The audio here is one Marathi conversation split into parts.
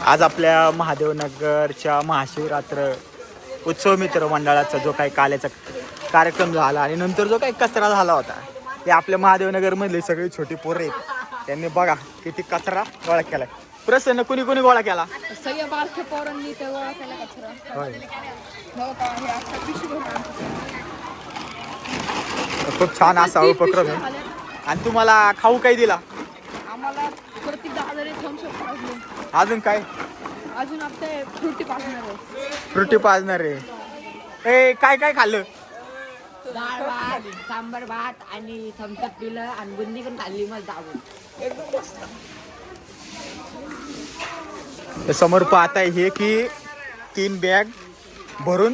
आज आपल्या महादेवनगरच्या महाशिवरात्र उत्सव मित्र मंडळाचा जो काही काल्याचा कार्यक्रम झाला आणि नंतर जो काही कचरा झाला होता ते आपल्या महादेवनगरमधले सगळे छोटी पोरं आहेत त्यांनी बघा किती कचरा गोळा केलाय. प्रसन्न कुणी कुणी गोळा केला? सगळ्या बारक्या पोरांनी ते गोळा केला कचरा. होय. हो का, हे आता पिशवी भरून. खूप छान असा उपक्रम आहे. आणि तुम्हाला खाऊ काही दिला? आम्हाला प्रत्येक 10,000 थम्सअप पाजले. अजून काय? अजून आपले फ्रुटी पाजणार आहे. फ्रुटी पाजणार आहे. ए काय काय खाल्लं? डाळ भात, सांबर भात आणि थम्सअप पिलं आणि बुंदी पण खाल्ली मग दाबून. समोर पाहताय हे की 3 बॅग भरून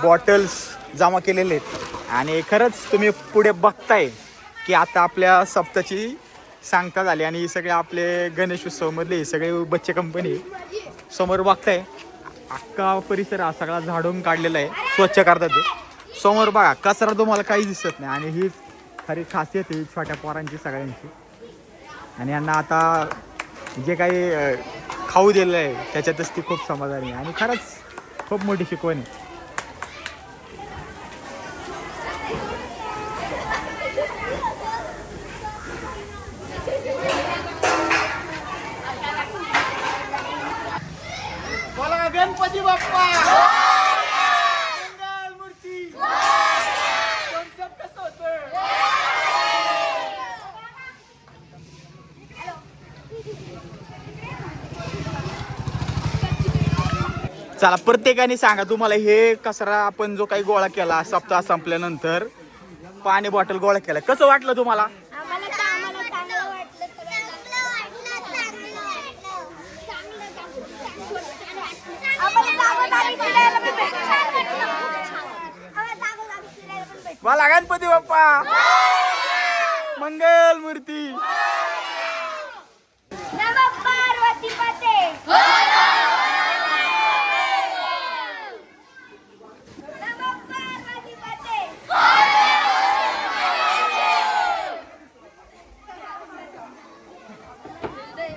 बॉटल्स जमा केलेले आहेत आणि खरंच तुम्ही पुढे बघताय की आता आपल्या सप्ताची सांगता झाली आणि सगळे आपले गणेश उत्सवमधले सगळे बच्चे कंपनी समोर बघताय. अख्खा परिसर हा सगळा झाडून काढलेला आहे, स्वच्छ करतात ते. समोर बघा कचरा तुम्हाला काही दिसत नाही आणि ही खरी खासियत आहे छोट्या पोरांची सगळ्यांची. आणि यांना आता जे काही खाऊ दिलं आहे त्याच्यातच ती खूप समाधानी आहे आणि खरंच खूप मोठी शिकवण आहे. बोला गणपती बाप्पा मंगल मूर्ती कसं होतं. चला प्रत्येकाने सांगा तुम्हाला हे कचरा आपण जो काही गोळा केला सप्ताह संपल्यानंतर पाणी बॉटल गोळा केला कसं वाटलं तुम्हाला? आम्हाला चांगलं वाटलं. मला गणपती बाप्पा मंगल मूर्ती